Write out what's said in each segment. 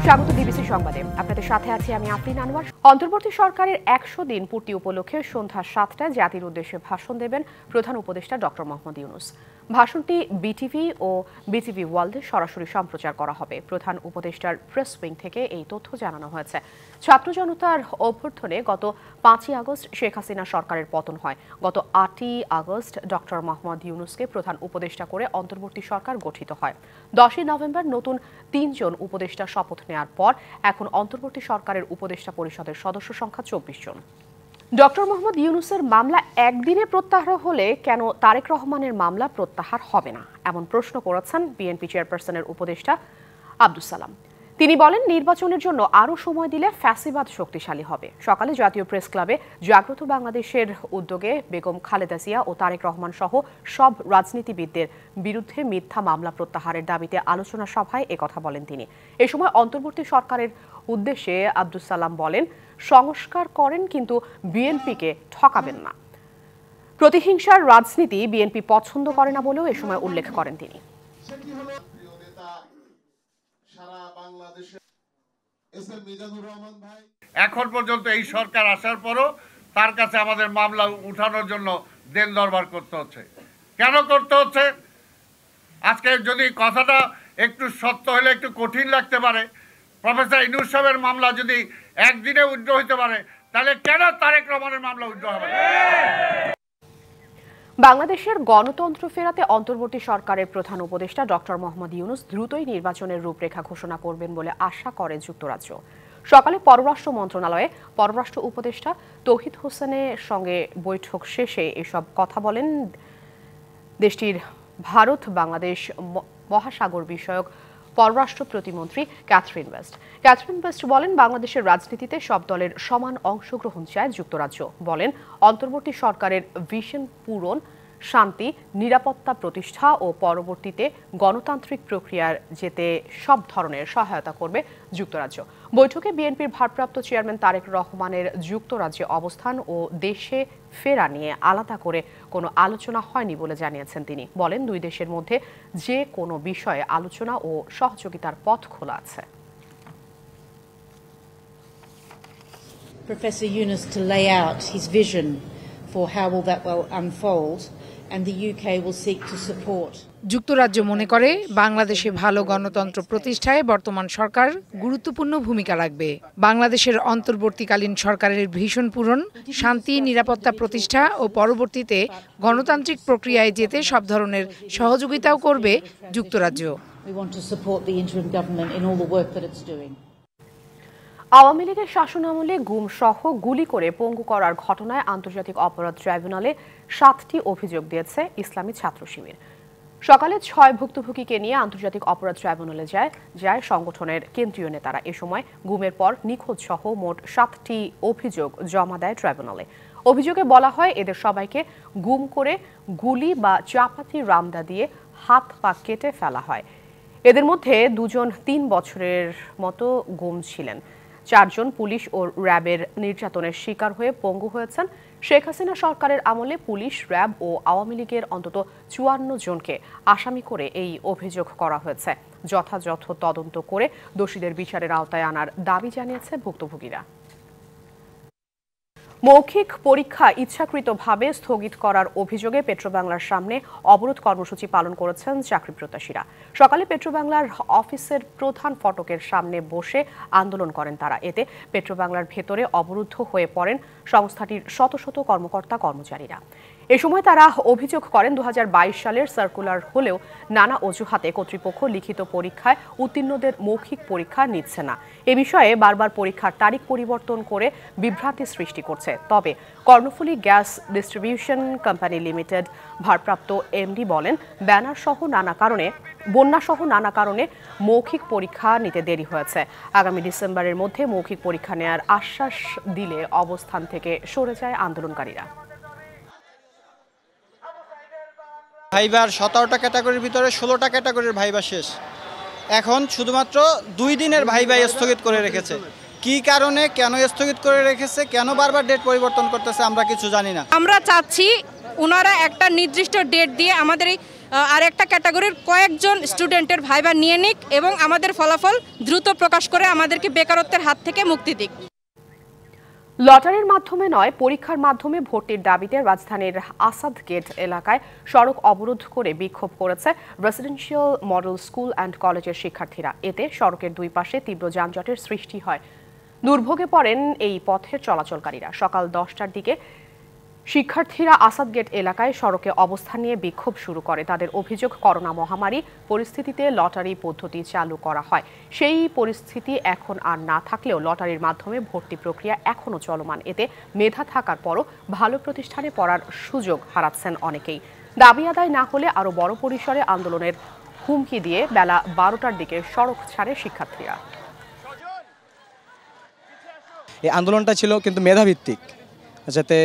স্বাগত ডিবিসি সংবাদে। আপনাদের সাথে আছি আমি আফরিন আনোয়ার। অন্তর্বর্তী সরকারের 100 দিন পূর্তি উপলক্ষে সন্ধ্যা 7টায় জাতির উদ্দেশ্যে ভাষণ দেবেন প্রধান উপদেষ্টা ডক্টর মোহাম্মদ ইউনূস। ভাষণটি বিটিভি ও বিটিভি ওয়ার্ল্ডে সরাসরি সম্প্রচার করা হবে। প্রধান উপদেষ্টার প্রেস উইং থেকে এই তথ্য জানানো হয়েছে। ছাত্র জনতার অভ্যুত্থানে গত 5ই আগস্ট শেখ হাসিনা সরকারের পতন হয়। গত 8ই আগস্ট ডক্টর মোহাম্মদ ইউনূসকে প্রধান উপদেষ্টা করে অন্তর্বর্তী সরকার গঠিত হয়। 10ই নভেম্বর নতুন 3 জন উপদেষ্টা শপথ নেওয়ার পর এখন অন্তর্বর্তী সরকারের উপদেষ্টা পরিষদের সদস্য সংখ্যা 24 জন। ডক্টর মোহাম্মদ ইউনূসের মামলা একদিনে প্রত্যাহার হলে কেন তারেক রহমানের মামলা প্রত্যাহার হবে না, এমন প্রশ্ন করেছেন বিএনপি চেয়ারপারসনের উপদেষ্টা আব্দুস সালাম। তিনি বলেন, নির্বাচনের জন্য আরও সময় দিলে ফ্যাসিবাদ শক্তিশালী হবে। সকালে জাতীয় প্রেস ক্লাবে জাগ্রত বাংলাদেশের উদ্যোগে বেগম খালেদা জিয়া ও তারেক রহমান সহ সব রাজনীতিবিদদের বিরুদ্ধে মিথ্যা মামলা প্রত্যাহারের দাবিতে আলোচনা সভায় একথা বলেন তিনি। এ সময় অন্তর্বর্তী সরকারের উদ্দেশ্যে আব্দুস সালাম বলেন, সংস্কার করেন কিন্তু বিএনপিকে ঠকাবেন না। প্রতিহিংসার রাজনীতি বিএনপি পছন্দ করে না বলেও এ সময় উল্লেখ করেন তিনি। এখন পর্যন্ত এই সরকার আসার পরও তার কাছে আমাদের মামলা উঠানোর জন্য দেন দরবার করতে হচ্ছে। কেন করতে হচ্ছে? আজকে যদি কথাটা একটু সত্য হলে একটু কঠিন লাগতে পারে, প্রফেসর ইউনূস সাহেবের মামলা যদি একদিনে উইথড্র হতে পারে, তাহলে কেন তারেক রহমানের মামলা উইথড্র হবে না? বাংলাদেশের গণতন্ত্র ফেরাতে অন্তর্বর্তী সরকারের প্রধান উপদেষ্টা ডক্টর মোহাম্মদ ইউনূস দ্রুতই নির্বাচনের রূপরেখা ঘোষণা করবেন বলে আশা করে যুক্তরাজ্য। সকালে পররাষ্ট্র মন্ত্রণালয়ে পররাষ্ট্র উপদেষ্টা তৌহিদ হোসেনের সঙ্গে বৈঠক শেষে এসব কথা বলেন দেশটির ভারত বাংলাদেশ মহাসাগর বিষয়ক পররাষ্ট্র প্রতিমন্ত্রী ক্যাথরিন ওয়েস্ট বলেন, বাংলাদেশের রাজনীতিতে সব দলের সমান অংশগ্রহণ চায় যুক্তরাজ্য। বলেন, অন্তর্বর্তী সরকারের ভিশন পূরণ, শান্তি, নিরাপত্তা প্রতিষ্ঠা ও পরবর্তীতে গণতান্ত্রিক প্রক্রিয়ার যেতে সব ধরনের সহায়তা করবে যুক্তরাজ্য। বৈঠকে বিএনপির ভারপ্রাপ্ত চেয়ারম্যান তারেক রহমানের যুক্তরাজ্যে অবস্থান ও দেশে ফেরা নিয়ে আলাদা করে কোনো আলোচনা হয়নি বলে জানিয়েছেন তিনি। বলেন, দুই দেশের মধ্যে যে কোনো বিষয়ে আলোচনা ও সহযোগিতার পথ খোলা আছে। Professor Yunus to lay out his vision for how that will unfold, and the UK will seek to support. যুক্তরাজ্য মনে করে বাংলাদেশে ভালো গণতন্ত্র প্রতিষ্ঠায় বর্তমান সরকার গুরুত্বপূর্ণ ভূমিকা রাখবে। বাংলাদেশের অন্তর্বর্তীকালীন সরকারের ভিশন পূরণ, শান্তি, নিরাপত্তা প্রতিষ্ঠা ও পরবর্তীতে গণতান্ত্রিক প্রক্রিয়ায় যেতে সব ধরনের সহযোগিতাও করবে যুক্তরাজ্য। We want to support the interim government in all the work that it's doing. Awami লীগের শাসনামলে গুম সহ গুলি করে পঙ্গু করার ঘটনায় আন্তর্জাতিক অপরাধ ট্রাইব্যুনালে 7টি অভিযোগ দিয়েছে ইসলামী ছাত্র শিবির। সকালে 6 ভুক্তভোগীকে নিয়ে আন্তর্জাতিক অপরাধ ট্রাইব্যুনালে যায় সংগঠনের কেন্দ্রীয় নেতারা। এ সময় গুমের পর নিখোঁজ সহ মোট 7টি অভিযোগ জমা দেয় ট্রাইব্যুনালে। অভিযোগে বলা হয়, এদের সবাইকে গুম করে গুলি বা চাপাতি রামদা দিয়ে হাত পা কেটে ফেলা হয়। এদের মধ্যে 2 জন 3 বছরের মতো গুম ছিলেন। 4 জন পুলিশ ও র্যাবের নির্যাতনের শিকার হয়ে পঙ্গু হয়েছেন। শেখ হাসিনা সরকারের আমলে পুলিশ, র্যাব ও আওয়ামী লীগের অন্তত 54 জনকে আসামি করে এই অভিযোগ করা হয়েছে। যথাযথ তদন্ত করে দোষীদের বিচারের আওতায় আনার দাবি জানিয়েছে ভুক্তভোগীরা। মৌখিক পরীক্ষা ইচ্ছাকৃতভাবে স্থগিত করার অভিযোগে পেট্রোবাংলার সামনে অবরোধ কর্মসূচি পালন করেছেন চাকরি প্রত্যাশীরা। সকালে পেট্রোবাংলার অফিসের প্রধান ফটকের সামনে বসে আন্দোলন করেন তারা। এতে পেট্রোবাংলার ভেতরে অবরুদ্ধ হয়ে পড়েন সংস্থাটির শত শত কর্মকর্তা কর্মচারীরা। এ সময় তারা অভিযোগ করেন, 2022 সালের সার্কুলার হলেও নানা অজুহাতে কর্তৃপক্ষ লিখিত পরীক্ষায় উত্তীর্ণদের মৌখিক পরীক্ষা নিচ্ছে না। এ বিষয়ে বারবার পরীক্ষার তারিখ পরিবর্তন করে বিভ্রান্তি সৃষ্টি করছে। তবে Karnaphuli gas distribution company limited ভারপ্রাপ্ত এমডি বলেন, বন্যাসহ নানা কারণে মৌখিক পরীক্ষা নিতে দেরি হয়েছে। আগামী ডিসেম্বরের মধ্যে মৌখিক পরীক্ষা নেওয়ার আশ্বাস দিলে অবস্থান থেকে সরে যায় আন্দোলনকারীরা। ভাইবার 17টা ক্যাটাগরির ভিতরে 16টা ক্যাটাগরির ভাইবা শেষ। এখন শুধুমাত্র 2 দিনের ভাইবা স্থগিত করে রেখেছে। কি কারণে, কেন স্থগিত করে রেখেছে, কেন বারবার ডেট পরিবর্তন করতেছে আমরা কিছু জানি না। আমরা চাচ্ছি ওনারা একটা নির্দিষ্ট ডেট দিয়ে আমাদের এই আর একটা ক্যাটাগরির কয়েকজন স্টুডেন্টের ভাইবা নিয়ে নিক এবং আমাদের ফলাফল দ্রুত প্রকাশ করে আমাদেরকে বেকারত্বের হাত থেকে মুক্তি দিক। লটারির মাধ্যমে নয়, পরীক্ষার মাধ্যমে ভর্তির দাবিতে রাজধানীর আসাদ গেট এলাকায় সড়ক অবরোধ করে বিক্ষোভ করেছে রেসিডেন্সিয়াল মডেল স্কুল অ্যান্ড কলেজের শিক্ষার্থীরা। এতে সড়কের দুই পাশে তীব্র যানজটের সৃষ্টি হয়। দুর্ভোগে পড়েন এই পথের চলাচলকারীরা। সকাল 10টার দিকে শিক্ষার্থীরা আসাদ গেট এলাকায় সড়কে অবস্থান নিয়ে বিক্ষোভ শুরু করে। তাদের অভিযোগ, করোনা মহামারী পরিস্থিতিতে লটারি পদ্ধতি চালু করা হয়। সেই পরিস্থিতি এখন আর না থাকলেও লটারির মাধ্যমে ভর্তি প্রক্রিয়া এখনও চলমান। এতে মেধা থাকার পরও ভালো প্রতিষ্ঠানে পড়ার সুযোগ হারাচ্ছেন অনেকেই। দাবি আদায় না হলে আরও বড় পরিসরে আন্দোলনের হুমকি দিয়ে বেলা 12টার দিকে সড়ক ছাড়ে শিক্ষার্থীরা। এই আন্দোলনটা ছিল কিন্তু মেধাভিত্তিক, যাতে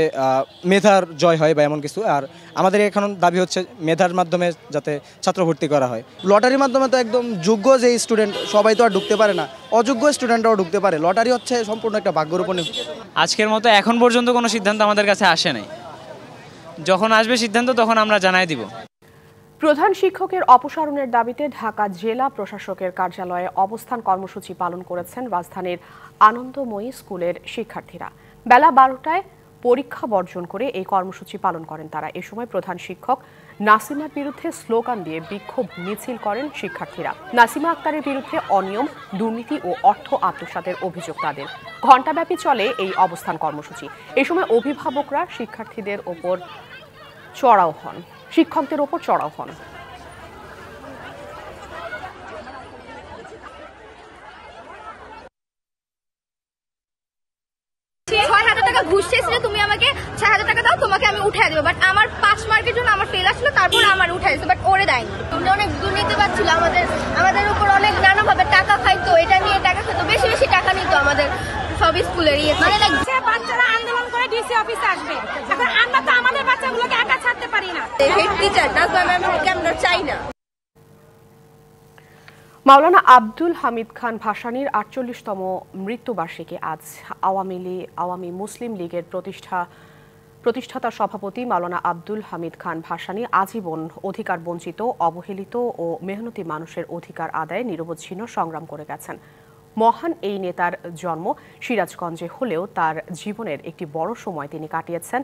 মেধার জয় হয় বা এমন কিছু। আর আমাদের এখন দাবি হচ্ছে মেধার মাধ্যমে যাতে ছাত্র ভর্তি করা হয়। লটারির মাধ্যমে তো একদম যোগ্য যে স্টুডেন্ট সবাই তো আর ঢুকতে পারে না, অযোগ্য স্টুডেন্টরাও ঢুকতে পারে। লটারি হচ্ছে সম্পূর্ণ একটা ভাগ্যের উপর। আজকের মতো এখন পর্যন্ত কোনো সিদ্ধান্ত আমাদের কাছে আসে নাই। যখন আসবে সিদ্ধান্ত তখন আমরা জানাই দিব। প্রধান শিক্ষকের অপসারণের দাবিতে ঢাকা জেলা প্রশাসকের কার্যালয়ে অবস্থান কর্মসূচি পালন করেছেন রাজধানীর আনন্দময়ী স্কুলের শিক্ষার্থীরা। বেলা 12টায় পরীক্ষা বর্জন করে এই কর্মসূচি পালন করেন তারা। এ সময় প্রধান শিক্ষক নাসিমার বিরুদ্ধে স্লোগান দিয়ে বিক্ষোভ মিছিল করেন শিক্ষার্থীরা। নাসিমা আক্তারের বিরুদ্ধে অনিয়ম, দুর্নীতি ও অর্থ আত্মসাতের অভিযোগ তাদের। ঘণ্টাব্যাপী চলে এই অবস্থান কর্মসূচি। এ সময় অভিভাবকরা শিক্ষকদের ওপর চড়াও হন। ঘুষ চেয়েছিলে, তুমি আমাকে ৬,০০০ টাকা দাও, তোমাকে আমি উঠাই দেবো। বাট আমার 5 মার্কের জন্য আমার ফেল আসলো, তারপর আমার উঠাই দিচ্ছে, বাট ওরে দেয়নি। তুমি অনেক দুর্নীতিবাদ ছিল, আমাদের উপর অনেক নানাভাবে টাকা খাইতো, এটা নিয়ে টাকা খাইতো, বেশি বেশি টাকা নিত আমাদের সব স্কুলের। মানে বাচ্চারা আন্দোলন করে ডিসি অফিসে আসবে, এখন আমরা তো আমাদের বাচ্চাগুলোকে একা ছাড়তে পারি না। হেড টিচার নাজমা ম্যামকে আমরা চাই না। মাওলানা আব্দুল হামিদ খান ভাসানীর 48তম মৃত্যুবার্ষিকী আজ। আওয়ামী মুসলিম লীগের প্রতিষ্ঠাতা সভাপতি মাওলানা আব্দুল হামিদ খান ভাসানী আজীবন অধিকার বঞ্চিত, অবহেলিত ও মেহনতি মানুষের অধিকার আদায়ে নিরবচ্ছিন্ন সংগ্রাম করে গেছেন। মহান এই নেতার জন্ম সিরাজগঞ্জে হলেও তার জীবনের একটি বড় সময় তিনি কাটিয়েছেন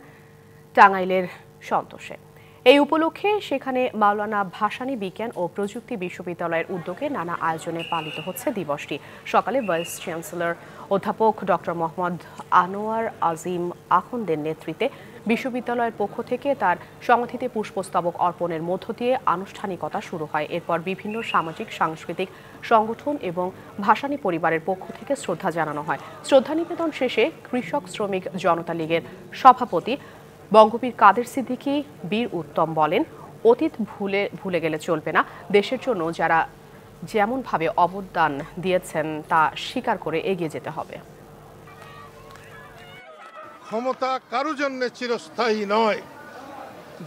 টাঙ্গাইলের সন্তোষে। এই উপলক্ষে সেখানে মাওলানা ভাসানী বিজ্ঞান ও প্রযুক্তি বিশ্ববিদ্যালয়ের উদ্যোগে নানা আয়োজনে পালিত হচ্ছে দিবসটি। সকালে ভাইস চ্যান্সেলর অধ্যাপক ডক্টর মোহাম্মদ আনোয়ার আজিম আখন্দের নেতৃত্বে বিশ্ববিদ্যালয়ের পক্ষ থেকে তার সমাধিতে পুষ্পস্তবক অর্পণের মধ্য দিয়ে আনুষ্ঠানিকতা শুরু হয়। এরপর বিভিন্ন সামাজিক সাংস্কৃতিক সংগঠন এবং ভাসানী পরিবারের পক্ষ থেকে শ্রদ্ধা জানানো হয়। শ্রদ্ধা নিবেদন শেষে কৃষক শ্রমিক জনতা লীগের সভাপতি বঙ্গবীর কাদের সিদ্দিকী বীর উত্তম বলেন, অতীত ভুলে গেলে চলবে না। দেশের জন্য যারা যেমনভাবে অবদান দিয়েছেন তা স্বীকার করে এগিয়ে যেতে হবে। ক্ষমতা কারো জন্য চিরস্থায়ী নয়,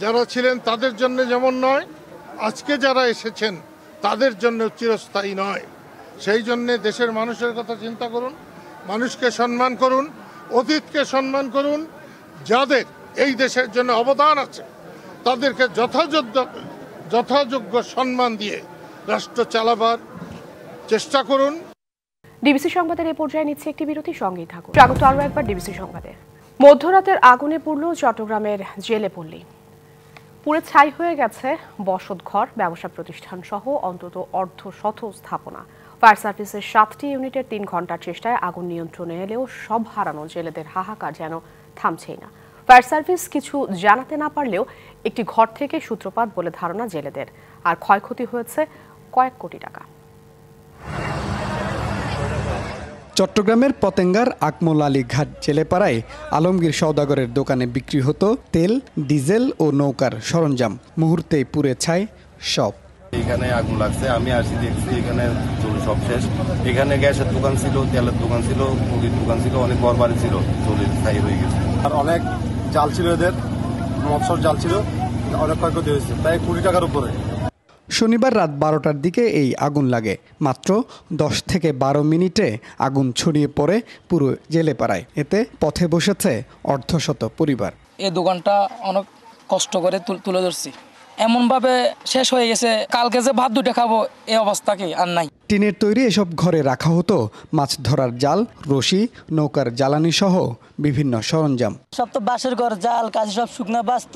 যারা ছিলেন তাদের জন্য যেমন নয়, আজকে যারা এসেছেন তাদের জন্য চিরস্থায়ী নয়। সেই জন্যে দেশের মানুষের কথা চিন্তা করুন, মানুষকে সম্মান করুন, অতীতকে সম্মান করুন। যাদের এই দেশের জন্য অবদান আছে তাদেরকে যথাযোগ্য সম্মান দিয়ে রাষ্ট্র চালাবার চেষ্টা করুন। ডিবিসি সংবাদের এই পর্যায়ে নিচ্ছে একটি বিরতি, সঙ্গেই থাকুন। স্বাগত আরও একবার ডিবিসি সংবাদে। মধ্যরাতের আগুনে পুড়ল চট্টগ্রামের জেলেপল্লী। পুড়ে ছাই হয়ে গেছে বসতঘর, ব্যবসা প্রতিষ্ঠান সহ অন্তত অর্ধশত স্থাপনা। ফায়ার সার্ভিসের 7টি ইউনিটের 3 ঘন্টার চেষ্টায় আগুন নিয়ন্ত্রণে এলেও সব হারানো জেলেদের হাহাকার যেন থামছেই না। ফায়ার সার্ভিস কিছু জানাতে না পারলেও একটি ঘর থেকে সূত্রপাত বলে ধারণা জেলেদের। আর ক্ষয়ক্ষতি হয়েছে কয়েক কোটি টাকা। চট্টগ্রামের পতেঙ্গার আকমল আলী ঘাট জেলেপাড়ায় আলমগীর সওদাগরের দোকানে বিক্রি হতো তেল, ডিজেল ও নৌকার সরঞ্জাম। মুহূর্তেই পুড়ে ছাই সব। এখানে আগুন লাগছে, আমি আসি দেখছি এখানে সব শেষ। এখানে গ্যাসের দোকান ছিল, তেলের দোকান ছিল, মুদির দোকান ছিল, অনেক ঘর বাড়ি ছিল, চলে ছাই হয়ে গেছে। আর অনেক জাল ছিল, এদের মৎস্যর জাল ছিল, অনেক ক্ষয়ক্ষতি হয়েছে, প্রায় 20 টাকার উপরে। শনিবার রাত 12টার দিকে এই আগুন লাগে। মাত্র 10 থেকে 12 মিনিটে আগুন ছড়িয়ে পড়ে পুরো জেলেপাড়ায়। এতে পথে বসেছে অর্ধশত পরিবার। এই দোকানটা অনেক কষ্ট করে তুলে ধরছি, এমনভাবে শেষ হয়ে গেছে, কালকে যে ভাত দুটো খাবো এই অবস্থা কি আর নাই। টিনের তৈরি এসব ঘরে রাখা হতো মাছ ধরার জাল, রশি, নৌকার জ্বালানি সহ বিভিন্ন সরঞ্জাম। সব তো বাঁশের ঘর, জাল কাছে সব শুকনা বাঁচত,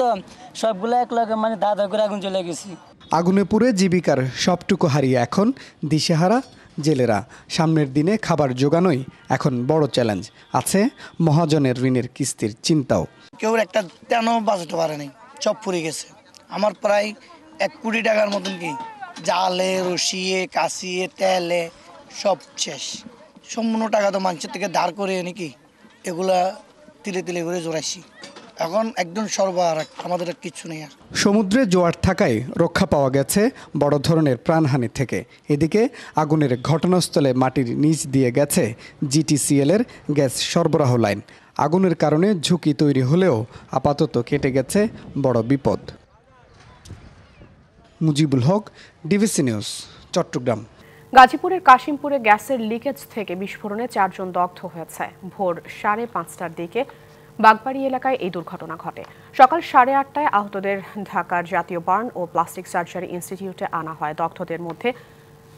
সবগুলো এক লগে মানে দাদা করে আগুন চলে গেছি। আগুনে পুড়ে জীবিকার সবটুকু হারিয়ে এখন দিশেহারা জেলেরা। সামনের দিনে খাবার জোগানোই এখন বড় চ্যালেঞ্জ। আছে মহাজনের ঋণের কিস্তির চিন্তাও। কেউ একটা তেনও বাঁচাতে পারেনি, সব পুড়ে গেছে। আমার প্রায় 1 কোটি টাকার মতন কি জালে, রশিয়ে, কাশিয়ে, তেলে সব শেষ। সম্পূর্ণ টাকা তো মানুষের থেকে ধার করে নাকি এগুলা তিলে তিলে করে জোড়াইছি। এখন একদম সর্বহারা, আমাদের কিছু নেই আর। সমুদ্রে জোয়ার থাকায় রক্ষা পাওয়া গেছে বড় ধরনের প্রাণহানি থেকে। এদিকে আগুনের ঘটনাস্থলে মাটির নিচ দিয়ে গেছে জিটিসিএলের গ্যাস সরবরাহ লাইন। আগুনের কারণে ঝুঁকি তৈরি হলেও আপাতত কেটে গেছে বড় বিপদ। Mujibul Haque, DBC news, Chittagong. গাজীপুরের কাশিমপুরে গ্যাসের লিকেজ থেকে বিস্ফোরণে 4 জন দগ্ধ হয়েছে। ভোর 5:30টার দিকে বাগবাড়ি এলাকায় এই দুর্ঘটনা ঘটে। সকাল 8:30টায় আহতদের ঢাকার জাতীয় বার্ন ও প্লাস্টিক সার্জারি ইনস্টিটিউটে আনা হয়। দগ্ধদের মধ্যে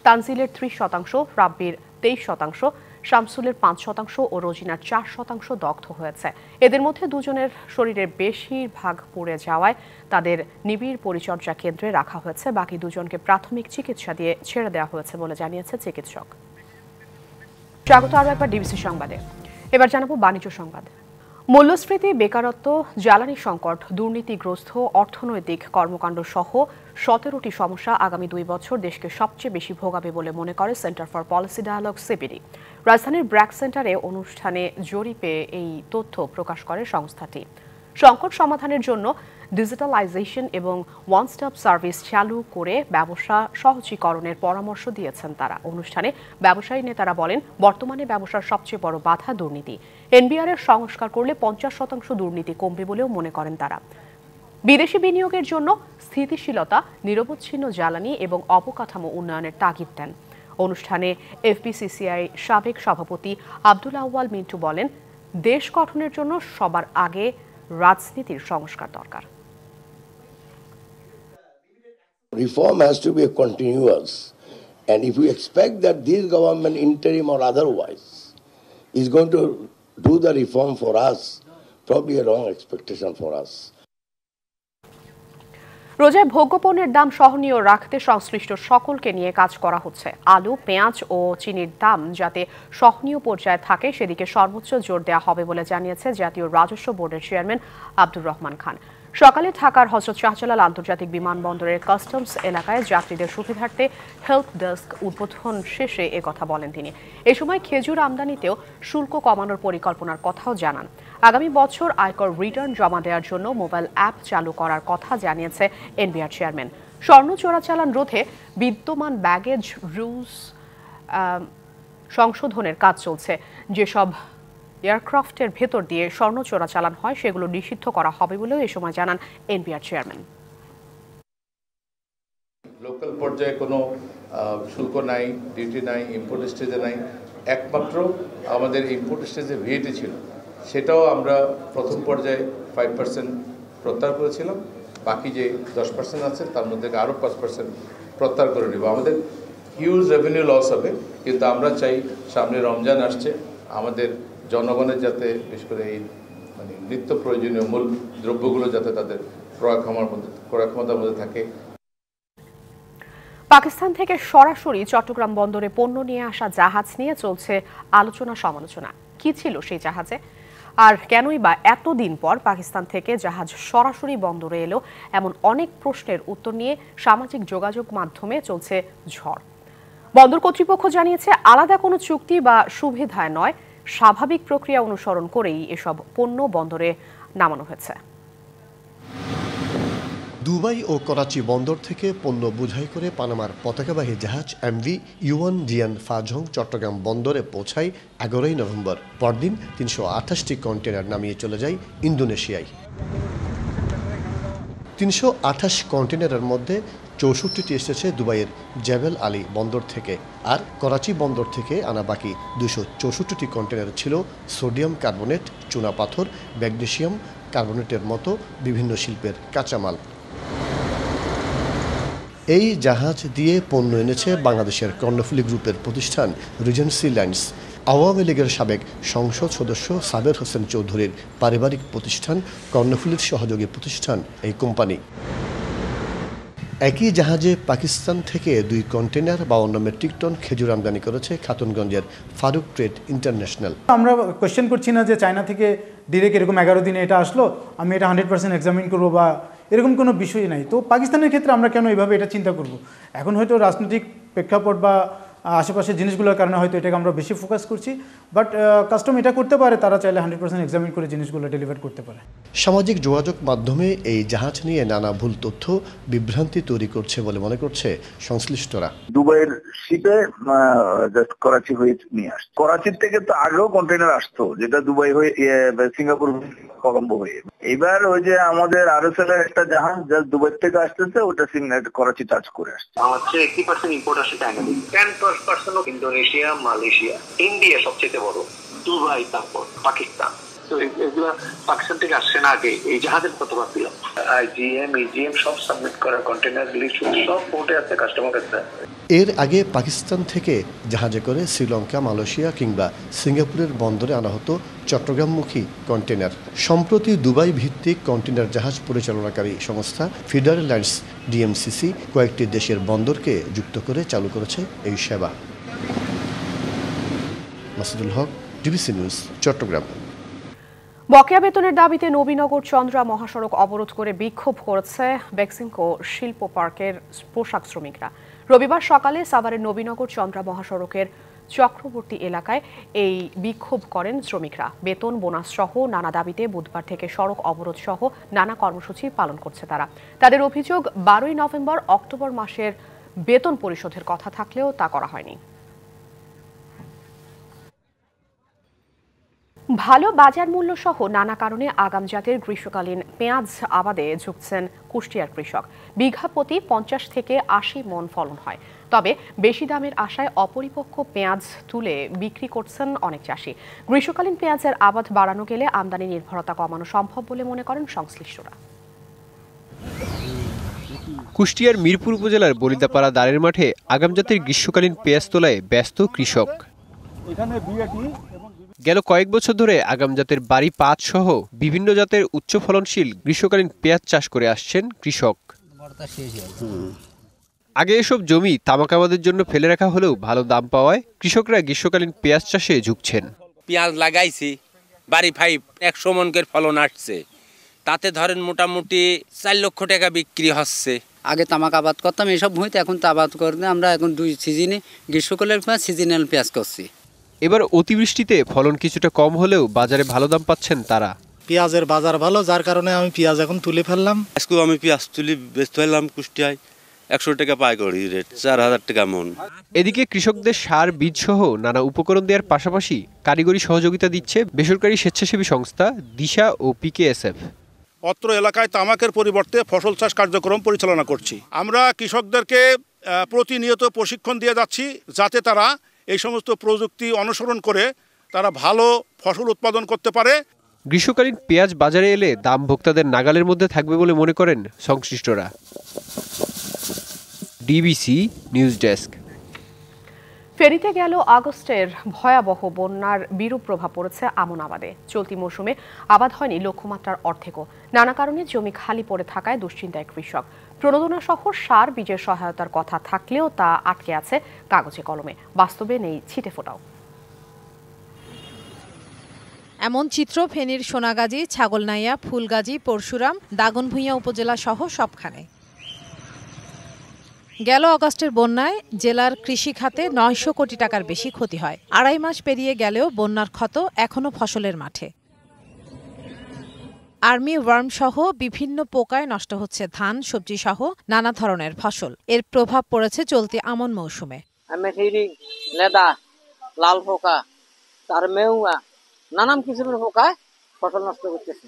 তানজিলের 30%, রাব্বির 23%, শামসুলের 5% ও রোজিনার 4% দগ্ধ হয়েছে। এদের মধ্যে 2 জনের শরীরের বেশিরভাগ পুড়ে যাওয়ায় তাদের নিবিড় পরিচর্যা কেন্দ্রে রাখা হয়েছে। বাকি 2 জনকে প্রাথমিক চিকিৎসা দিয়ে ছেড়ে দেওয়া হয়েছে বলে জানিয়েছে চিকিৎসক। স্বাগত আরও একবার ডিবিসি সংবাদে। এবার জানাবো বাণিজ্য সংবাদ। মূল্যস্ফীতি, বেকারত্ব, জ্বালানি সংকট, দুর্নীতিগ্রস্ত অর্থনৈতিক কর্মকাণ্ড সহ 17টি সমস্যা আগামী 2 বছর দেশকে সবচেয়ে বেশি ভোগাবে বলে মনে করে centre for policy dialogue CPD. রাজধানীর ব্র্যাক সেন্টারে অনুষ্ঠানে জরিপে এই তথ্য প্রকাশ করে সংস্থাটি। সংকট সমাধানের জন্য ডিজিটালাইজেশন এবং ওয়ান স্টপ সার্ভিস চালু করে ব্যবসা সহজীকরণের পরামর্শ দিয়েছেন তারা। অনুষ্ঠানে ব্যবসায়ী নেতারা বলেন, বর্তমানে ব্যবসার সবচেয়ে বড় বাধা দুর্নীতি। এনবিআর এর সংস্কার করলে 50% দুর্নীতি কমবে বলেও মনে করেন তারা। বিদেশি বিনিয়োগের জন্য স্থিতিশীলতা, নিরবচ্ছিন্ন জ্বালানি এবং অবকাঠামো উন্নয়নের তাগিদ দেন। অনুষ্ঠানে এফবিসিসিআই সাবেক সভাপতি আব্দুল আউয়াল মিন্টু বলেন, দেশ গঠনের জন্য সবার আগে রাজনীতির সংস্কার দরকার। Reform has to be continuous, and if we expect that this government, interim or otherwise, is going to do the reform for us, probably a wrong expectation for us. রোজায় ভোগ্যপণ্যের দাম সহনীয় রাখতে সংশ্লিষ্ট সকলকে নিয়ে কাজ করা হচ্ছে। আলু, পেঁয়াজ ও চিনির দাম যাতে সহনীয় পর্যায়ে থাকে সেদিকে সর্বোচ্চ জোর দেওয়া হবে বলে জানিয়েছে জাতীয় রাজস্ব বোর্ডের চেয়ারম্যান আব্দুর রহমান খান। সকালে ঢাকার হযরত শাহজালাল আন্তর্জাতিক বিমানবন্দরের কাস্টমস এলাকায় যাত্রীদের সুবিধার্থে হেল্প ডেস্ক উদ্বোধন শেষে একথা বলেন তিনি। এ সময় খেজুর আমদানিতেও শুল্ক কমানোর পরিকল্পনার কথাও জানান। আগামী বছর আয়কর রিটার্ন জমা দেওয়ার জন্য মোবাইল অ্যাপ চালু করার কথা জানিয়েছে এনবিআর চেয়ারম্যান। স্বর্ণ চোরাচালান রোধে বিদ্যমান ব্যাগেজ রুলস সংশোধনের কাজ চলছে। যেসব এয়ারক্রাফটের ভেতর দিয়ে স্বর্ণ চোরাচালান হয় সেগুলো নিষিদ্ধ করা হবে বলেও এ সময় জানান এনবিআর চেয়ারম্যান। লোকাল পর্যায়ে কোনো শুল্ক নাই, ডিউটি নাই, ইম্পোর্ট স্টেজে নাই। একমাত্র আমাদের ইম্পোর্ট স্টেজে ভিএটি ছিল, সেটাও আমরা প্রথম পর্যায়ে 5% প্রত্যাহার করেছিলাম। বাকি যে 10% আছে তার মধ্যে আরও 5% প্রত্যাহার করে নেব। আমাদের হিউজ রেভিনিউ লস হবে, কিন্তু আমরা চাই সামনে রমজান আসছে, আমাদের জনগণের যাতে বিশেষ করে এই মানে নিত্য প্রয়োজনীয় মূল দ্রব্যগুলো যাতে তাদের ক্রয় ক্ষমতার মধ্যে থাকে। পাকিস্তান থেকে সরাসরি চট্টগ্রাম বন্দরে পণ্য নিয়ে আসা জাহাজ নিয়ে চলছে আলোচনা সমালোচনা। কি ছিল সেই জাহাজে, আর কেনই বা এতদিন পর পাকিস্তান থেকে জাহাজ সরাসরি বন্দরে এলো, এমন অনেক প্রশ্নের উত্তর নিয়ে সামাজিক যোগাযোগ মাধ্যমে চলছে ঝড়। বন্দর কর্তৃপক্ষ জানিয়েছে, আলাদা কোনো চুক্তি বা সুবিধায় নয়, স্বাভাবিক প্রক্রিয়া অনুসরণ করেই এসব পণ্য বন্দরে নামানো হয়েছে। দুবাই ও করাচি বন্দর থেকে পণ্য বোঝাই করে পানামার পতাকাবাহী জাহাজ এমভি ইউয়ান জিয়ান ফাজং চট্টগ্রাম বন্দরে পৌঁছায় 11ই নভেম্বর। পরদিন 328টি কন্টেনার নামিয়ে চলে যায় ইন্দোনেশিয়ায়। 328 কন্টেনারের মধ্যে 64টি এসেছে দুবাইয়ের জেবেল আলী বন্দর থেকে, আর করাচি বন্দর থেকে আনা বাকি 264টি কন্টেনার ছিল সোডিয়াম কার্বনেট, চুনাপাথর, ম্যাগনেসিয়াম কার্বনেটের মতো বিভিন্ন শিল্পের কাঁচামাল। এই জাহাজ দিয়ে পণ্য এনেছে বাংলাদেশের কর্ণফুলী গ্রুপের প্রতিষ্ঠান রিজেন্সি লাইন্স। আওয়ামী লীগের সাবেক সংসদ সদস্য সাবের হোসেন চৌধুরীর পারিবারিক প্রতিষ্ঠান কর্ণফুলীর সহযোগী প্রতিষ্ঠান এই কোম্পানি। একই জাহাজে পাকিস্তান থেকে 2 কন্টেনার 52 মেট্রিক টন খেজুর আমদানি করেছে খাতুনগঞ্জের ফারুক ট্রেড ইন্টারন্যাশনাল। আমরা কোয়েশ্চেন করছি না যে চায়না থেকে ডিরেক্ট এরকম 11 দিনে এটা আসলো, আমি এটা 100% এক্সামিন করবো বা এরকম কোনো বিষয় নাই। তো পাকিস্তানের ক্ষেত্রে আমরা কেন এইভাবে এটা চিন্তা করব? এখন হয়তো রাজনৈতিক প্রেক্ষাপট বা আশেপাশের জিনিসগুলোর কারণে হয়তো এটাকে আমরা বেশি ফোকাস করছি, বাট কাস্টম এটা করতে পারে, তারা চাইলে 100% এক্সামিন করে জিনিসগুলো ডেলিভার করতে পারে। সামাজিক যোগাযোগ মাধ্যমে এই জাহাজ নিয়ে নানা ভুল তথ্য বিভ্রান্তি তৈরি করছে বলে মনে করছে সংশ্লিষ্টরা। দুবাইয়ের শিপে করাচি হয়ে নিয়ে আসছে। করাচির থেকে তো আগেও কন্টেনার আসতো, যেটা দুবাই হয়ে সিঙ্গাপুর কলম্বো হয়ে। এবার ওই যে আমাদের আরএসএল এর একটা জাহাজ যা দুবাই থেকে আসতেছে, ওটা করাচি টাচ করে আসছে। আমাদের 80% ইম্পোর্ট আসে চায়না থেকে, 10% ইন্দোনেশিয়া, মালয়েশিয়া, ইন্ডিয়া সবচেয়ে বড়, দুবাই, তারপর পাকিস্তান। তো এগুলো পাকিস্তান থেকে আসছে না আগে, এই জাহাজের কত বাদ দিলাম। আইজিএম, ইজিএম সব সাবমিট করা, কন্টেনার লিস্ট সব পোর্টে আছে, কাস্টমার কাছে। এর আগে পাকিস্তান থেকে জাহাজে করে শ্রীলঙ্কা, মালয়েশিয়া কিংবা সিঙ্গাপুরের বন্দরে আনা হতো চট্টগ্রামমুখী কন্টেনার। সম্প্রতি দুবাই ভিত্তিক কন্টেনার জাহাজ পরিচালনাকারী সংস্থা ফিডারেল লাইন্স ডিএমসিসি কয়েকটি দেশের বন্দরকে যুক্ত করে চালু করেছে এই সেবা। মাসুদুল হক, ডিবিসি নিউজ, চট্টগ্রাম। বকেয়া বেতনের দাবিতে নবীনগর চন্দ্রা মহাসড়ক অবরোধ করে বিক্ষোভ করেছে বেক্সিমকো শিল্প পার্কের পোশাক শ্রমিকরা। রবিবার সকালে সাভারের নবীনগর চন্দ্রা মহাসড়কের চক্রবর্তী এলাকায় এই বিক্ষোভ করেন শ্রমিকরা। বেতন, বোনাস সহ নানা দাবিতে বুধবার থেকে সড়ক অবরোধ সহ নানা কর্মসূচি পালন করছে তারা। তাদের অভিযোগ, 12ই নভেম্বর অক্টোবর মাসের বেতন পরিশোধের কথা থাকলেও তা করা হয়নি। ভালো বাজার মূল্য সহ নানা কারণে আগাম জাতের গ্রীষ্মকালীন পেঁয়াজ আবাদে ঝুঁকছেন কুষ্টিয়ার কৃষক। বিঘা প্রতি 50 থেকে 80 মন ফলন হয়, তবে বেশি দামের আশায় অপরিপক্ক পেঁয়াজ তুলে বিক্রি করছেন অনেক চাষি। গ্রীষ্মকালীন পেঁয়াজের আবাদ বাড়ানো গেলে আমদানি নির্ভরতা কমানো সম্ভব বলে মনে করেন সংশ্লিষ্টরা। কুষ্টিয়ার মিরপুর উপজেলার বলিদাপাড়া দাঁড়ের মাঠে আগাম জাতের গ্রীষ্মকালীন পেঁয়াজ তোলায় ব্যস্ত কৃষক। গেল কয়েক বছর ধরে আগাম জাতের বাড়ি 5 সহ বিভিন্ন জাতের উচ্চ ফলনশীল গ্রীষ্মকালীন পেঁয়াজ চাষ করে আসছেন কৃষক। আগে এসব জমি তামাক আবাদের জন্য ফেলে রাখা হলেও ভালো দাম পাওয়ায় কৃষকরা গ্রীষ্মকালীন পেঁয়াজ চাষে ঝুঁকছেন। পেঁয়াজ লাগাইছি, বাড়ি 100 মনের ফলন আসছে, তাতে ধরেন মোটামুটি 4 লক্ষ টাকা বিক্রি হচ্ছে। আগে তামাক আবাদ করতাম এসব ভূমিতে, এখন তো আবাদ করতে আমরা এখন 2 সিজনে গ্রীষ্মকালের পেঁয়াজ, সিজনাল পেঁয়াজ করছি। এবার অতিবৃষ্টিতে ফলন কিছুটা কম হলেও বাজারে ভালো দাম পাচ্ছেন তারা। পেঁয়াজের বাজার ভালো, যার কারণে আমি পেঁয়াজ এখন তুলে ফেললাম। আজকে আমি পেঁয়াজ তুলি বেচতে ফেললাম কুষ্টিয়ায় 100 টাকা পাইকারি রেট, 4000 টাকা মন। এদিকে কৃষকদের সার, বীজ সহ নানা উপকরণ দেওয়ার পাশাপাশি কারিগরি সহযোগিতা দিচ্ছে বেসরকারি স্বেচ্ছাসেবী সংস্থা দিশা ও পিকেএসএফ। অত্র এলাকায় তামাকের পরিবর্তে ফসল চাষ কার্যক্রম পরিচালনা করছি। আমরা কৃষকদেরকে প্রতিনিয়ত প্রশিক্ষণ দিয়ে যাচ্ছি, যাতে তারা এই সমস্ত প্রযুক্তি অনুসরণ করে তারা ভালো ফসল উৎপাদন করতে পারে। গ্রীষ্মকালীন পেঁয়াজ বাজারে এলে দাম ভোক্তাদের নাগালের মধ্যে থাকবে বলে মনে করেন সংশ্লিষ্টরা। DBC news desk. ফেনীতে গেল আগস্টের ভয়াবহ বন্যার বিরূপ প্রভাব পড়েছে আমন আবাদে। চলতি মৌসুমে আবাদ হয়নি লক্ষ্যমাত্রার অর্ধেকও। নানা কারণে জমি খালি পড়ে থাকায় দুশ্চিন্তায় কৃষক। প্রণোদনা সহ সার, বীজের সহায়তার কথা থাকলেও তা আটকে আছে কাগজে কলমে, বাস্তবে নেই ছিটে ফোটাও। এমন চিত্র ফেনীর সোনাগাজী, ছাগলনাইয়া, ফুলগাজী, পরশুরাম, দাগনভূঞা উপজেলা সহ সবখানে। গেল আগস্টের বন্যায় জেলার কৃষি খাতে 900 কোটি টাকার বেশি ক্ষতি হয়। 2.5 মাস পেরিয়ে গেলেও বন্যার ক্ষত এখনো ফসলের মাঠে। আর্মি ওয়ার্ম সহ বিভিন্ন পোকায় নষ্ট হচ্ছে ধান, সবজি সহ নানা ধরনের ফসল। এর প্রভাব পড়েছে চলতি আমন মৌসুমে। লেদা, লাল পোকা, তার মেউয়া, নানান কিসিমের পোকায় ফসল নষ্ট করতেছে।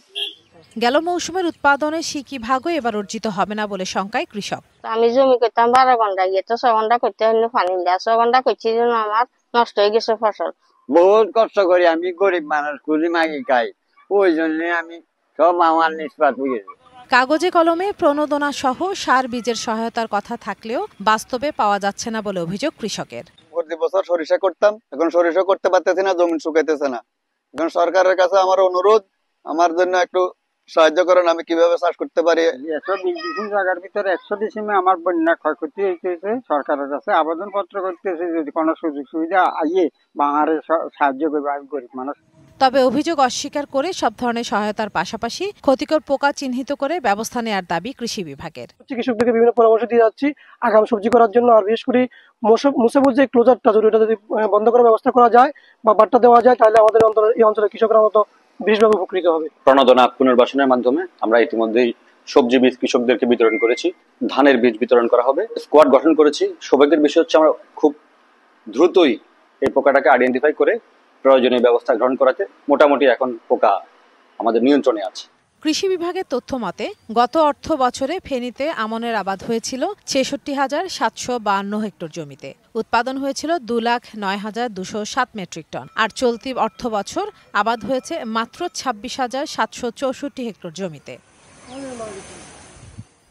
গেল মৌসুমের উৎপাদনে সিকি ভাগও এবার অর্জিত হবে না বলে শঙ্কায় কৃষক। আমি জমি করতাম 12 ঘন্টা, গিয়ে তো 6 ঘন্টা করতে হলে পানি দেওয়া, 6 ঘন্টা করছি জন্য আমার নষ্ট হয়ে গেছে ফসল। বহুত কষ্ট করি, আমি গরিব মানুষ, কুলি মাগি খাই, ওই জন্য আমি সব আমার নিষ্পাত হয়ে গেছে। কাগজে কলমে প্রণোদনা সহ সার বীজের সহায়তার কথা থাকলেও বাস্তবে পাওয়া যাচ্ছে না বলে অভিযোগ কৃষকের। প্রতি বছর সরিষা করতাম, এখন সরিষা করতে পারতেছি না, জমি শুকাইতেছে না। এখন সরকারের কাছে আমার অনুরোধ, আমার জন্য একটু সাহায্য করেন, আমি কিভাবে চাষ করতে পারি। 120 ডিসিম জায়গার ভিতরে 100 ডিসিমে আমার বন্যা ক্ষয়ক্ষতি হয়েছে। সরকারের কাছে আবেদনপত্র করতেছে, যদি কোনো সুযোগ সুবিধা আইয়ে বাংলার সাহায্য করবে, আমি গরিব মানুষ। তবে অভিযোগ অস্বীকার করে সব ধরনের সহায়তার পাশাপাশি ক্ষতিকর পোকা চিহ্নিত করে ব্যবস্থা নেওয়ার দাবি কৃষি বিভাগের। কৃষকদেরকে বিভিন্ন পরামর্শ দিয়ে যাচ্ছি আগাম সবজি করার জন্য, আর বিশেষ করে মুসাবুর যে ক্লোজারটা যদি বন্ধ করার ব্যবস্থা করা যায় বা বাট্টা দেওয়া যায়, তাহলে আমাদের এই অঞ্চলের কৃষকরা মতো বিশেষভাবে উপকৃত হবে। প্রণোদনা পুনর্বাসনের মাধ্যমে আমরা ইতিমধ্যেই সবজি বীজ কৃষকদেরকে বিতরণ করেছি, ধানের বীজ বিতরণ করা হবে, স্কোয়াড গঠন করেছি। সৌভাগ্যের বিষয় হচ্ছে আমরা খুব দ্রুতই এই পোকাটাকে আইডেন্টিফাই করে প্রয়োজনীয় ব্যবস্থা গ্রহণ করাতে মোটামুটি এখন পোকা আমাদের নিয়ন্ত্রণে আছে। কৃষি বিভাগের তথ্য মতে গত অর্থ বছরে ফেনীতে আমনের আবাদ হয়েছিল 66,752 হেক্টর জমিতে। উৎপাদন হয়েছিল 2,09,207 মেট্রিক টন। আর চলতি অর্থ বছর আবাদ হয়েছে মাত্র 26,764 হেক্টর জমিতে।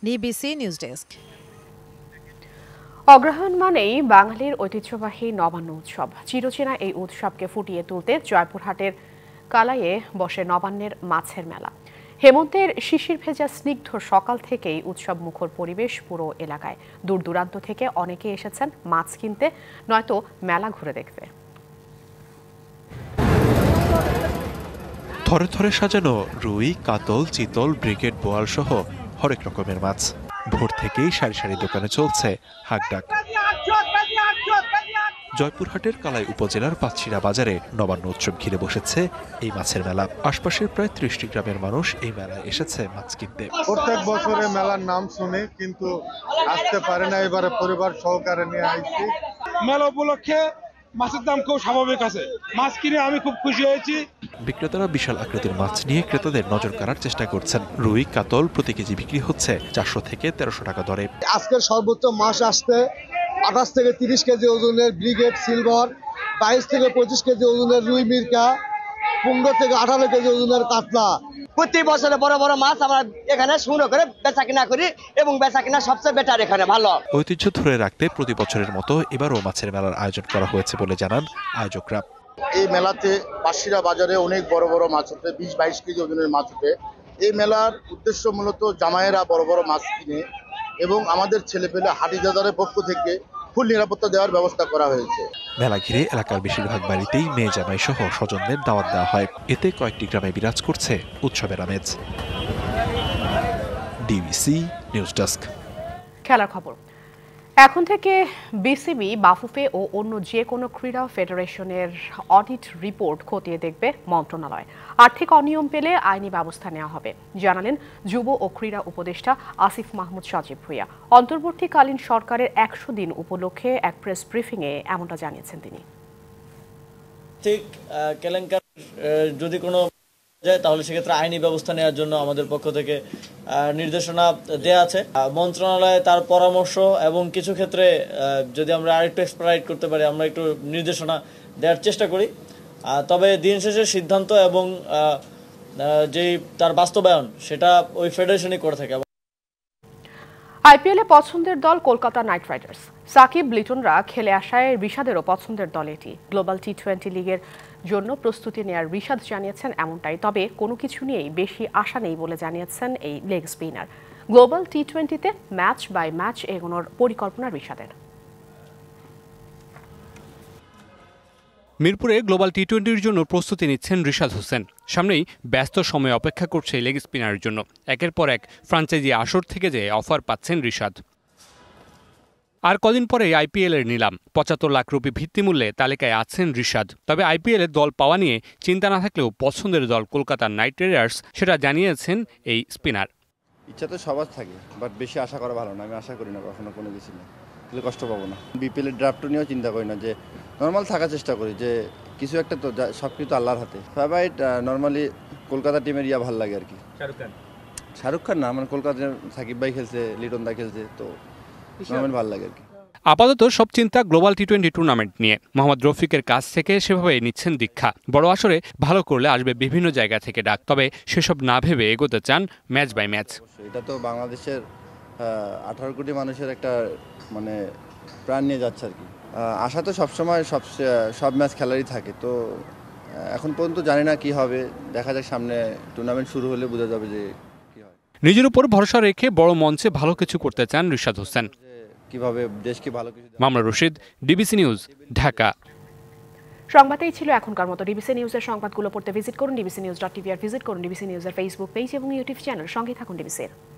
DBC news desk. অগ্রহায়ণ মানেই বাঙালির ঐতিহ্যবাহী নবান্ন উৎসব। চিরচেনা এই উৎসবকে ফুটিয়ে তুলতে জয়পুরহাটের কালাইয়ে বসে নবান্নের মাছের মেলা। হেমন্তের শিশির ভেজা স্নিগ্ধ সকাল থেকেই উৎসব মুখর পরিবেশ পুরো এলাকায়। দূর দূরান্ত থেকে অনেকে এসেছেন মাছ কিনতে, নয়তো মেলা ঘুরে দেখতে। থরে থরে সাজানো রুই, কাতল, চিতল, ব্রিগেড, বোয়াল সহ হরেক রকমের মাছ। ভোর থেকেই সারি সারি দোকানে চলছে হাঁকডাক। জয়পুরহাটের কালাই উপজেলার পাঁচশিরা বাজারে নবান্ন উৎসব ঘিরে বসেছে এই মাছের মেলা। আশপাশের প্রায় 30টি গ্রামের মানুষ এই মেলায় এসেছে মাছ কিনতে। প্রত্যেক বছরে মেলার নাম শুনে কিন্তু আসতে পারে না, এবারে পরিবার সহকারে নিয়ে আইছি। মেলা উপলক্ষে মাছের দাম খুব স্বাভাবিক আছে, মাছ কিনে আমি খুব খুশি হয়েছি। বিক্রেতারা বিশাল আকৃতির মাছ নিয়ে ক্রেতাদের নজর কাড়ার চেষ্টা করছেন। রুই, কাতল প্রতি কেজি বিক্রি হচ্ছে 400 থেকে 1300 টাকা দরে। আজকের সর্বোচ্চ মাছ আসতে 28 থেকে 30 কেজি ওজনের ব্রিগেড সিলভার, 22 থেকে 25 কেজি ওজনের রুই মির্কা, 15 থেকে 18 কেজি ওজনের কাতলা। প্রতি বছরে বড় বড় মাছ আমরা এখানে সংগ্রহ করে বেচা কিনা করি এবং বেচা কিনা সবচেয়ে বেটার এখানে ভালো। ঐতিহ্য ধরে রাখতে প্রতি বছরের মতো এবারও মাছের মেলার আয়োজন করা হয়েছে বলে জানান আয়োজকরা। এই মেলাতে পাঁচশিরা বাজারে অনেক বড় বড় মাছ ওঠে, 20-22 কেজি ওজনের মাছ ওঠে। এই মেলার উদ্দেশ্য মূলত জামাইয়েরা বড় বড় মাছ কিনে এবং আমাদের ছেলেপেলে হাটিদাদারের পক্ষ থেকে ফুল নিরাপত্তা দেওয়ার ব্যবস্থা করা হয়েছে। মেলা ঘিরে এলাকার বেশিরভাগ বাড়িতেই মেয়ে জামাই সহ স্বজনদের দাওয়াত দেওয়া হয়। এতে কয়েকটি গ্রামে বিরাজ করছে উৎসবের আমেজ। DBC news desk. খেলার খবর। এখন থেকে বিসিবি, বাফুফে ও অন্য যে কোনো ক্রীড়া ফেডারেশনের অডিট রিপোর্ট খতিয়ে দেখবে মন্ত্রণালয়। আর্থিক অনিয়ম পেলে আইনি ব্যবস্থা নেওয়া হবে, জানালেন যুব ও ক্রীড়া উপদেষ্টা আসিফ মাহমুদ সজীব ভুঁইয়া। অন্তর্বর্তীকালীন সরকারের 100 দিন উপলক্ষে এক প্রেস ব্রিফিংয়ে এমনটা জানিয়েছেন তিনি। ঠিক কেলেঙ্কারি যদি কোনো যায় তাহলে সেক্ষেত্রে আইনি ব্যবস্থা নেওয়ার জন্য আমাদের পক্ষ থেকে নির্দেশনা দেয়া আছে। মন্ত্রণালয়ে তার পরামর্শ এবং কিছু ক্ষেত্রে যদি আমরা আরেকটু এক্সপ্লাইট করতে পারি, আমরা একটু নির্দেশনা দেওয়ার চেষ্টা করি। তবে দিন শেষে সিদ্ধান্ত এবং যেই তার বাস্তবায়ন সেটা ওই ফেডারেশনই করে থাকে। আইপিএলে পছন্দের দল কলকাতা নাইট রাইডার্স। সাকিব, লিটনরা খেলে আসায় রিশাদেরও পছন্দের দল এটি। গ্লোবাল টি20 লিগের জন্য প্রস্তুতি নেয়ার রিশাদ জানিয়েছেন এমনটাই। তবে কোনো কিছু নিয়েই বেশি আশা নেই বলে জানিয়েছেন এই লেগ স্পিনার। গ্লোবাল টি20তে ম্যাচ বাই ম্যাচ এগোনোর পরিকল্পনা রিশাদের। মিরপুরে গ্লোবাল টি20-র জন্য প্রস্তুতি নিচ্ছেন রিশাদ হোসেন। সামনেই ব্যস্ত সময় অপেক্ষা করছে লেগ স্পিনারের জন্য। একের পর এক ফ্রাঞ্চাইজি আসর থেকে যে অফার পাচ্ছেন রিশাদ। আর কদিন পরে আইপিএলের নিলাম। 75 লাখ রুপি ভিত্তিমূল্যে তালিকায় আছেন রিশাদ। তবে আইপিএলের দল পাওয়া নিয়ে চিন্তা না থাকলেও পছন্দের দল কলকাতা নাইট রাইডার্স, সেটা জানিয়েছেন এই স্পিনার। ইচ্ছা তো সবার থাকে, বাট বেশি আশা করা ভালো না। আমি আশা করি না কখনো কোনো কিছু নিয়ে, তাহলে কষ্ট পাবো না। বিপিএলের ড্রাফট নিয়েও চিন্তা করি না, যে নর্মাল থাকার চেষ্টা করি, যে কিছু একটা তো সব কিছু আল্লাহর হাতে। ফেভারিট নর্মালি কলকাতা টিমের ভালো লাগে আর কি। শাহরুখ খান না, মানে কলকাতার সাকিব ভাই খেলছে, লিটন দা খেলছে, তো নর্মালি ভালো লাগে আর কি। আপাতত সব চিন্তা গ্লোবাল টি20 টুর্নামেন্ট নিয়ে। মোহাম্মদ রফিকের কাছ থেকে সেভাবে নিচ্ছেন দীক্ষা। বড় আসরে ভালো করলে আসবে বিভিন্ন জায়গা থেকে ডাক, তবে সেসব না ভেবে এগোতে চান ম্যাচ বাই ম্যাচ। এটা তো বাংলাদেশের 18 কোটি মানুষের একটা মানে প্রাণ নিয়ে যাচ্ছে আর কি। আশা তো সবসময় সব ম্যাচ খেলারই থাকে, তো এখন পর্যন্ত জানি না কি হবে, দেখা যাক সামনে টুর্নামেন্ট শুরু হলে বোঝা যাবে যে কি হয়। নিজের উপর ভরসা রেখে বড় মঞ্চে ভালো কিছু করতে চান রিশাদ হোসেন। কিভাবে দেশকে ভালো কিছু। মামলা রশিদ, ডিবিসি নিউজ, ঢাকা। সংবাদেই ছিল এখনকার মতো। ডিবিসি নিউজের সংবাদগুলো পড়তে ভিজিট করুন dbcnews.tv আর ভিজিট করুন ডিবিসি নিউজের ফেসবুক পেজ এবং ইউটিউব চ্যানেল। সঙ্গে থাকুন ডিবিসির।